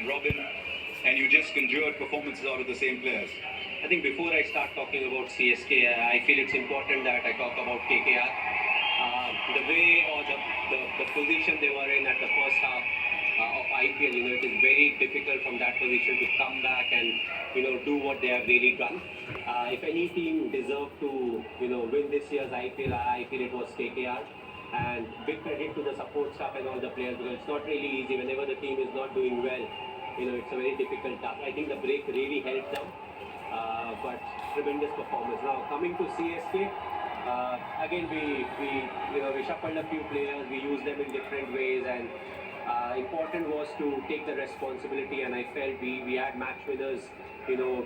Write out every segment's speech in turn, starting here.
and Robin, and you just conjured performances out of the same players. I think before I start talking about CSK, I feel it's important that I talk about KKR. The way or the position they were in at the first half of IPL, it is very difficult from that position to come back and, do what they have really done. If any team deserved to, win this year's IPL, I feel it was KKR. And big credit to the support staff and all the players because it's not really easy whenever the team is not doing well. It's a very difficult task. I think the break really helped them, but tremendous performance. Now coming to CSK, again we shuffled a few players, we used them in different ways, and important was to take the responsibility. And I felt we had match winners,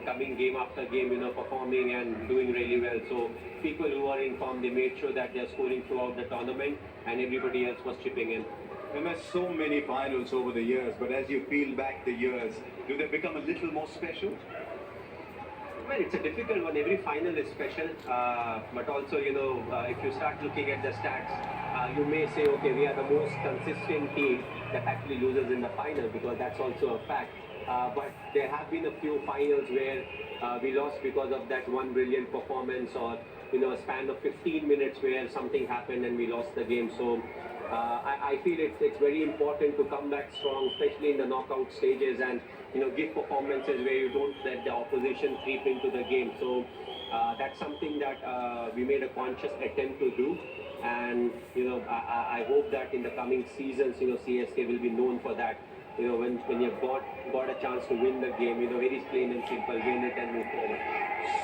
coming game after game, performing and doing really well. So people who are in form, they made sure that they're scoring throughout the tournament, and everybody else was chipping in. And there's so many finals over the years, but as you peel back the years, do they become a little more special? Well, it's a difficult one. Every final is special, but also, if you start looking at the stats, you may say, okay, we are the most consistent team that actually loses in the final because that's also a fact. But there have been a few finals where we lost because of that one brilliant performance, or a span of 15 minutes where something happened and we lost the game. So I feel it's very important to come back strong, especially in the knockout stages, and give performances where you don't let the opposition creep into the game. So that's something that we made a conscious attempt to do, and I hope that in the coming seasons, CSK will be known for that. When you've got a chance to win the game, very plain and simple, win it and move forward.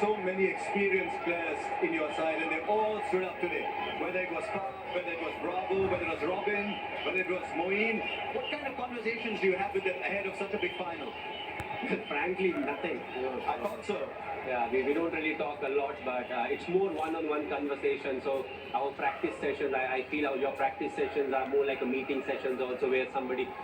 So many experienced players in your side, and they all stood up today. Whether it was Faf, whether it was Bravo, whether it was Robin, whether it was Moeen. What kind of conversations do you have with them ahead of such a big final? Frankly, nothing. I thought so. Yeah, we don't really talk a lot, but it's more one-on-one conversation. So our practice sessions, I feel your practice sessions are more like a meeting sessions also, where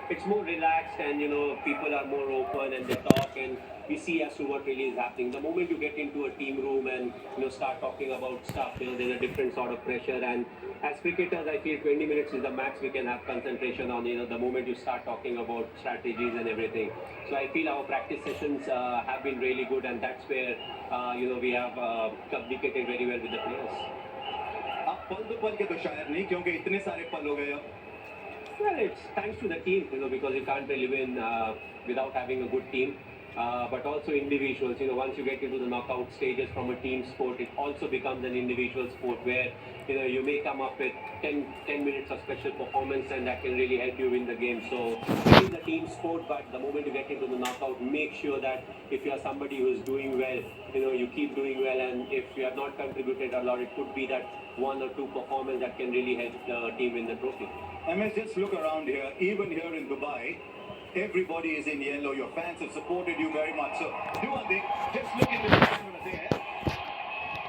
it's more relaxed, and people are more open and they talk, and we see as to what really is happening. The moment you get into a team room and start talking about stuff, there's a different sort of pressure. And as cricketers, I feel 20 minutes is the max we can have concentration on. The moment you start talking about strategies and everything. So I feel our practice sessions have been really good, and that's where we have communicated very well with the players. आप पल दो पल के तो शायद नहीं, क्योंकि इतने सारे पल हो गए अब. Well, it's thanks to the team, because you can't really win without having a good team. But also individuals. Once you get into the knockout stages from a team sport, it also becomes an individual sport where, you may come up with 10 minutes of special performance, and that can really help you win the game. So it is a team sport, but the moment you get into the knockout, make sure that if you are somebody who is doing well, you keep doing well, and if you have not contributed a lot, it could be that one or two performance that can really help the team win the trophy. MS, just look around here, even here in Dubai, everybody is in yellow. Your fans have supported you very much. So do one thing, just look into the camera there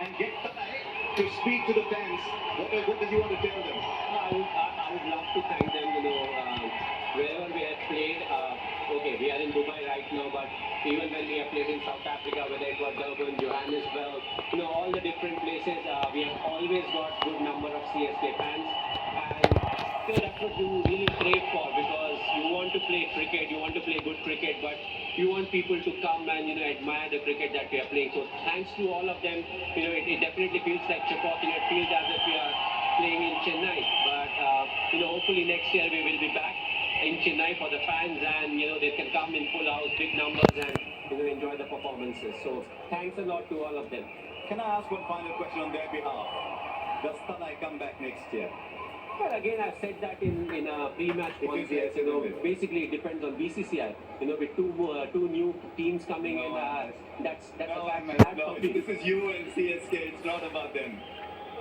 and get Tanay to speak to the fans. What does he want to tell them? I would love to thank them, wherever we have played. Okay, we are in Dubai right now, but even when we have played in South Africa, whether it was Durban, Johannesburg, all the different places, we have always got good number of CSK fans. And that's what you really crave for, because you want to play cricket, you want to play good cricket, but you want people to come and admire the cricket that we are playing. So thanks to all of them, it definitely feels like Chapot. It feels as if we are playing in Chennai. But hopefully next year we will be back in Chennai for the fans, and they can come in full house, big numbers, and enjoy the performances. So thanks a lot to all of them. Can I ask one final question on their behalf? Does Tanay come back next year? Well, again, I've said that in a pre-match conference. Basically it depends on BCCI. With two new teams coming in, that's a fact. No, this is you and CSK. It's not about them.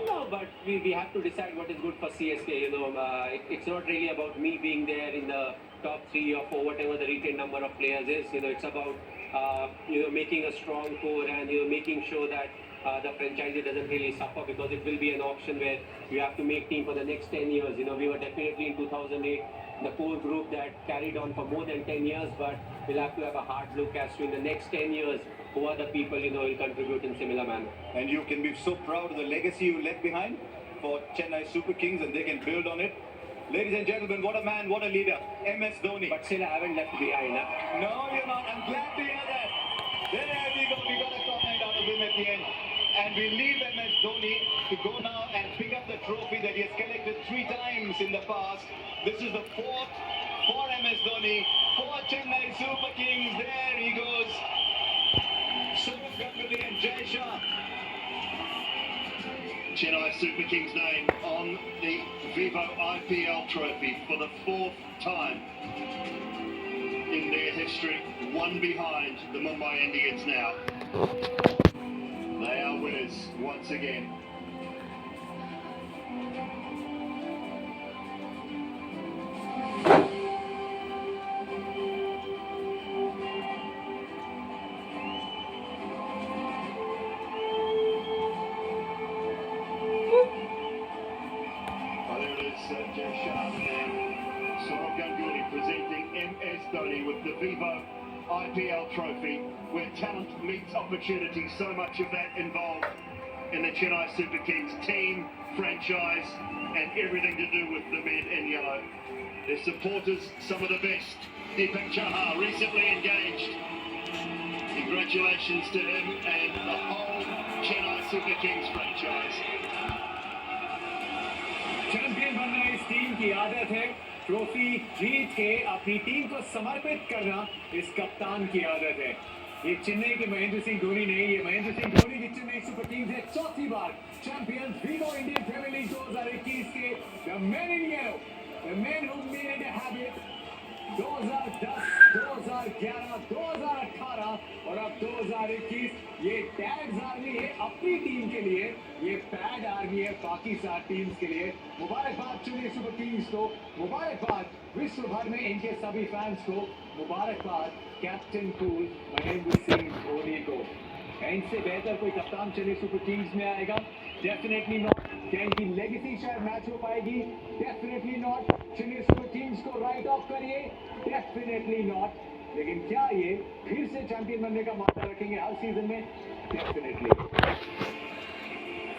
No, but we have to decide what is good for CSK. It's not really about me being there in the top 3 or 4, whatever the retained number of players is. It's about making a strong core, and making sure that the franchisee doesn't really suffer, because it will be an option where you have to make team for the next 10 years. We were definitely in 2008 the core group that carried on for more than 10 years, but we'll have to have a hard look as to in the next 10 years who are the people will contribute in similar manner. And you can be so proud of the legacy you left behind for Chennai Super Kings, and they can build on it. Ladies and gentlemen, what a man, what a leader. MS Dhoni. But still, I haven't left behind. Huh? No, you're not. I'm glad to hear that. There we go. We got a comment out of him at the end. And we leave MS Dhoni to go now and pick up the trophy that he has collected 3 times in the past. This is the 4th for MS Dhoni, for Chennai Super Kings. There he goes. Sourav Ganguly and Jay Shah. Chennai Super Kings name on the Vivo IPL trophy for the 4th time in their history, one behind the Mumbai Indians now. They are winners once again. Jay Shah and Sourav Ganguly presenting MS Dhoni with the Vivo IPL trophy, where talent meets opportunity. So much of that involved in the Chennai Super Kings team, franchise, and everything to do with the men in yellow. Their supporters, some of the best. Deepak Chahar recently engaged. Congratulations to him and the whole Chennai Super Kings franchise. Champion बनना इस team की आदत है। Trophy जीत के अपनी team को समर्पित करना इस कप्तान की आदत है। ये चेन्नई के महेंद्र सिंह धोनी नहीं, ये महेंद्र सिंह धोनी की चेन्नई सुपर किंग्स है 4थी बार champion Vivo Indian Premier League 2021 के the men in yellow, the men who made it a habit. 2010, 2011, 2018 और अब 2021 ये टैग्स आर्मी है अपनी टीम के लिए, ये पैड आर्मी है बाकी 7 टीम्स के लिए। मुबारकबाद चेन्नई सुपर किंग्स को, मुबारकबाद विश्व भर में इनके सभी फैंस को, मुबारकबाद कैप्टन कूल महेंद्र सिंह धोनी को। इनसे बेहतर कोई कप्तान चेन्नई सुपर किंग्स में आएगा? Definitely not. क्या इनकी लेगेसी शायद मैच हो पाएगी? Definitely not. Chennai Super Kings को राइट ऑफ करिए? Definitely not. लेकिन क्या ये फिर से चैंपियन बनने का मौका रखेंगे हर सीजन में? Definitely.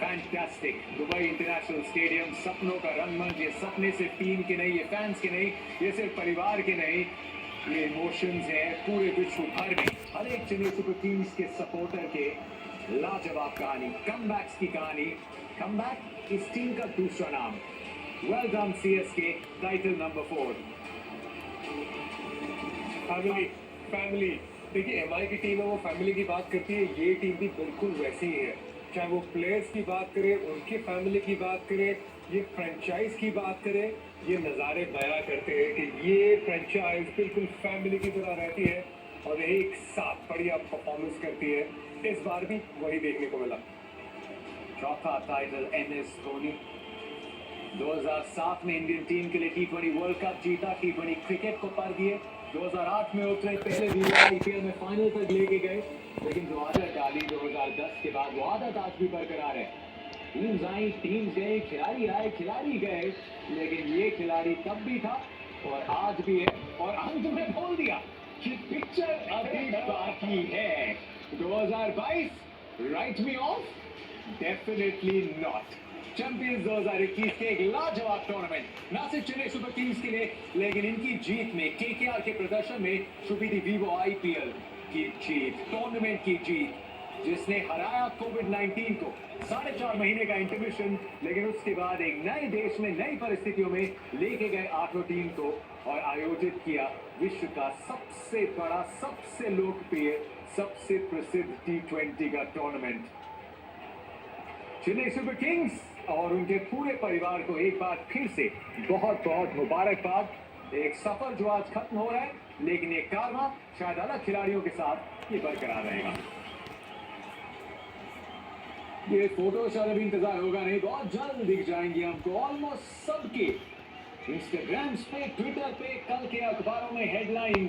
Fantastic. Dubai international stadium सपनों का रंगमंच। ये सपने सिर्फ टीम के नहीं, ये फैंस के नहीं, ये सिर्फ परिवार के नहीं, ये इमोशंस हैं पूरे विश्व भर में। हर एक चेन्नई सुपर किंग्स के सपोर्टर के लाजवाब कहानी, कमबैक्स की कहानी। कमबैक इस टीम का दूसरा नाम। Well done CSK, title number 4। Family देखिए, एमआई की टीम है, वो फैमिली की बात करती है। ये टीम भी बिल्कुल वैसी ही है। चाहे वो प्लेयर्स की बात करें, उनके फैमिली की बात करें, ये फ्रेंचाइज की बात करें, ये नज़ारे बयां करते हैं कि ये फ्रेंचाइज बिल्कुल फैमिली की तरह रहती है और एक साथ बढ़िया परफॉर्मेंस करती है। इस बार भी वही देखने को मिला। चौथा टाइटल एमएस धोनी। 2007 में इंडियन टीम के लिए टी20 वर्ल्ड कप जीता, टी20 क्रिकेट को पर दिए। 2008 में उतरे, पहले वीवो आईपीएल में फाइनल तक लेके गए, लेकिन जो आदत डाली 2010 के बाद वो आदत आज भी बरकरार है। टीम्स आई, टीम्स गए, खिलाड़ी आए, खिलाड़ी गए, लेकिन ये खिलाड़ी तब भी था और आज भी है। और अंत में बोल दिया कि पिक्चर अभी बाकी है। 2022 right me of? Definitely not. Champions 2021 के एक लाजवाब टूर्नामेंट, न सिर्फ चेन्नई सुपर किंग्स के लिए, लेकिन इनकी जीत में, केकेआर के प्रदर्शन में छुपी थी वीवो आईपीएल की जीत, टूर्नामेंट की जीत, जिसने हराया कोविड-19 को। 4.5 महीने का इंटरमिशन, लेकिन उसके बाद एक नए देश में नई परिस्थितियों में लेके गए 8 टीम को और आयोजित किया विश्व का सबसे बड़ा, सबसे लोकप्रिय, सबसे प्रसिद्ध टी20 का टूर्नामेंट। चेन्नई सुपर किंग्स और उनके पूरे परिवार को एक बार फिर से बहुत बहुत मुबारकबाद। एक सफर जो आज खत्म हो रहा है, लेकिन ये कारवां शायद अलग खिलाड़ियों के साथ ये बरकरार रहेगा। ये फोटो शायद अभी इंतजार होगा नहीं, बहुत जल्द दिख जाएंगी हमको ऑलमोस्ट सबके इंस्टाग्राम पे, ट्विटर पे, कल के अखबारों में हेडलाइंस।